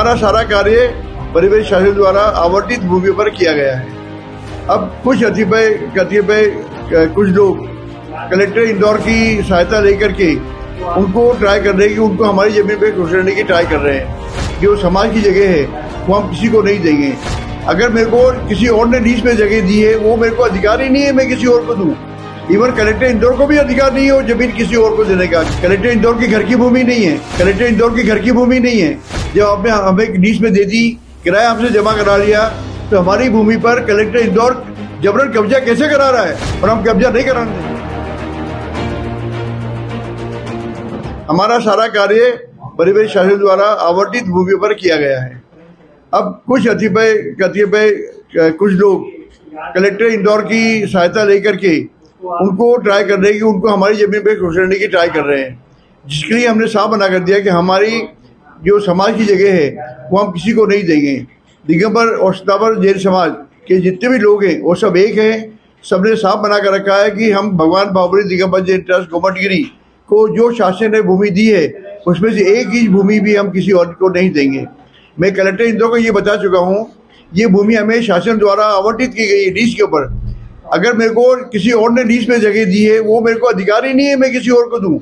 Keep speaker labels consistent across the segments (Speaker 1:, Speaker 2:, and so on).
Speaker 1: हमारा सारा कार्य परिवेश शासन द्वारा आवंटित भूमि पर किया गया है। अब कुछ कतिपय कुछ लोग कलेक्टर इंदौर की सहायता लेकर के उनको ट्राई कर रहे हैं कि उनको हमारी जमीन पे घुसने की ट्राई कर रहे हैं। जो समाज की जगह है वो हम किसी को नहीं देंगे। अगर मेरे को किसी और ने लीज पे जगह दी है वो मेरे को अधिकार ही नहीं है मैं किसी और को दूं। इवन कलेक्टर इंदौर को भी अधिकार नहीं है वो जमीन किसी और को देने का। कलेक्टर इंदौर की घर की भूमि नहीं है, कलेक्टर इंदौर की घर की भूमि नहीं है। जब आपने हमें लीज में दे दी, किराया हमसे जमा करा लिया, तो हमारी भूमि पर कलेक्टर इंदौर जबरन कब्जा कैसे करा रहा है और हम कब्जा नहीं कराने देंगे। हमारा सारा कार्य परिवेश शासन द्वारा आवंटित भूमि पर किया गया है। अब कुछ कतिपय कुछ लोग कलेक्टर इंदौर की सहायता लेकर के उनको ट्राई कर रहे हैं कि उनको हमारी जमीन पे घुसने की ट्राई कर रहे हैं, जिसके लिए हमने साफ मना कर दिया कि हमारी जो समाज की जगह है वो हम किसी को नहीं देंगे। दिगंबर और सतावर जैन समाज के जितने भी लोग हैं वो सब एक हैं। सबने साफ मना कर रखा है कि हम भगवान बाबरी दिगंबर जैन ट्रस्ट गोमटगिरी को जो शासन ने भूमि दी है उसमें से एक इंच भूमि भी हम किसी और को नहीं देंगे। मैं कलेक्टर इंदौर को ये बता चुका हूँ, ये भूमि हमें शासन द्वारा आवंटित की गई है लीज के ऊपर। अगर मेरे को किसी और ने लीज पे जगह दी है वो मेरे को अधिकार ही नहीं है मैं किसी और को दूं।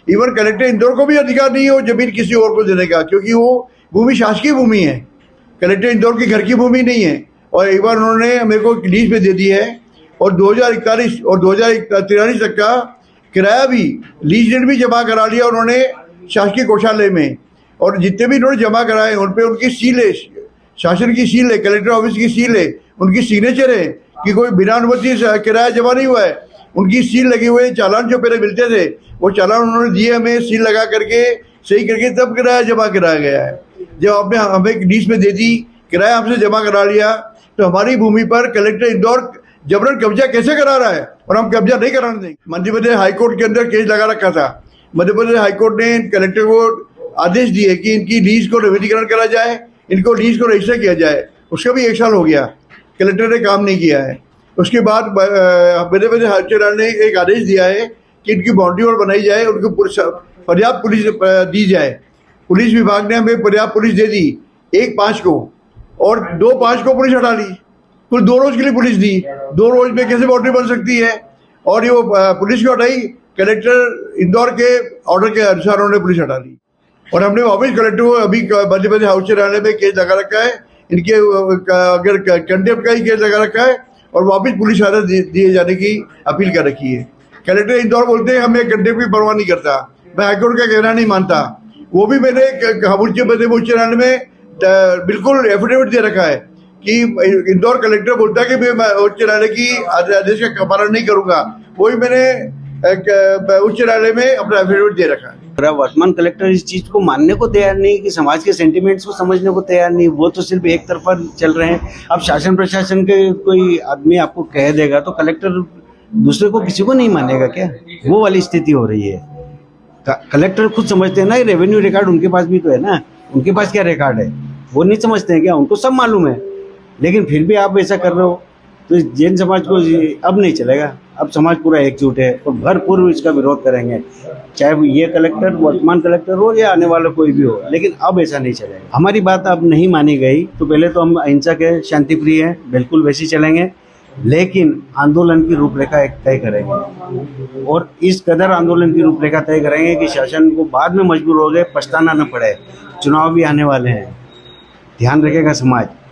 Speaker 1: इवन कलेक्टर इंदौर को भी अधिकार नहीं है वो जमीन किसी और को देने का, क्योंकि वो भूमि शासकीय भूमि है, कलेक्टर इंदौर की घर की भूमि नहीं है। और एक बार उन्होंने मेरे को लीज पे दे दी है और 2041 और 2043 तक का किराया भी, लीज रेट भी जमा करा लिया उन्होंने शासकीय कोषालय में। और जितने भी इन्होंने जमा कराए उन पर उनकी सील है, शासन की सील है, कलेक्टर ऑफिस की सील है, उनकी सिग्नेचर है कि कोई बिना अनुमति किराया जमा नहीं हुआ है। उनकी सील लगे हुए चालान जो पहले मिलते थे वो चालान उन्होंने दिए हमें, सील लगा करके सही करके तब किराया जमा कराया गया है। जब आपने हमें लीज में दे दी, किराया हमसे जमा करा लिया, तो हमारी भूमि पर कलेक्टर इंदौर जबरन कब्जा कैसे करा रहा है और हम कब्जा नहीं कराने देंगे। मध्य प्रदेश हाईकोर्ट के अंदर केस लगा रखा था। मध्य प्रदेश हाईकोर्ट ने कलेक्टर को आदेश दिए कि इनकी लीज को नवीनीकरण करा जाए, इनको लीज को रजिस्टर किया जाए। उसका भी 1 साल हो गया, कलेक्टर ने काम नहीं किया है। उसके बाद मध्य प्रदेश हाई कोर्ट ने एक आदेश दिया है कि इनकी बाउंड्री वॉल बनाई जाए, उनको पर्याप्त पुलिस दी जाए। पुलिस विभाग ने हमें पर्याप्त पुलिस दे दी 1-5 को, और 2-5 को पुलिस हटा ली। कुल 2 रोज के लिए पुलिस दी, 2 रोज में कैसे बाउंड्री बन सकती है। और ये पुलिस को हटाई, कलेक्टर इंदौर के ऑर्डर के अनुसार उन्होंने पुलिस हटा ली। और हमने वापस कलेक्टर को अभी मध्य प्रदेश हाउस न्यायालय में केस लगा रखा है, इनके अगर कंटेम्प्ट का ही केस लगा रखा है और वापस पुलिस अदालत दिए जाने की अपील कर रखी है। कलेक्टर इंदौर बोलते हैं हमें कंटेम्प्ट की परवाह नहीं करता, मैं हाईकोर्ट का कहना नहीं मानता। वो भी मैंने उच्च न्यायालय में बिल्कुल एफिडेविट दे रखा है कि इंदौर कलेक्टर बोलता है कि मैं उच्च न्यायालय की आदेश का पालन नहीं करूंगा, वही मैंने उच्च न्यायालय में अपना एफिडेविट दे रखा है।
Speaker 2: वर्तमान कलेक्टर इस चीज को मानने को तैयार नहीं, कि समाज के सेंटिमेंट्स को समझने को तैयार नहीं, वो तो सिर्फ एक तरफा चल रहे हैं। अब शासन प्रशासन के कोई आदमी आपको कह देगा तो कलेक्टर दूसरे को किसी को नहीं मानेगा क्या? वो वाली स्थिति हो रही है। कलेक्टर खुद समझते हैं ना, रेवेन्यू रिकॉर्ड उनके पास भी तो है ना, उनके पास क्या रिकॉर्ड है वो नहीं समझते हैं क्या? उनको सब मालूम है, लेकिन फिर भी आप ऐसा कर रहे हो तो जैन समाज को अब नहीं चलेगा। अब समाज पूरा एकजुट है और भरपूर इसका विरोध करेंगे, चाहे वो ये कलेक्टर, वर्तमान कलेक्टर हो या आने वाला कोई भी हो, लेकिन अब ऐसा नहीं चलेगा। हमारी बात अब नहीं मानी गई तो पहले तो हम अहिंसक है, शांति प्रिय है, बिल्कुल वैसे चलेंगे, लेकिन आंदोलन की रूपरेखा एक तय करेंगे और इस कदर आंदोलन की रूपरेखा तय करेंगे कि शासन को बाद में मजबूर हो गए पछताना न पड़े। चुनाव भी आने वाले हैं, ध्यान रखेगा समाज।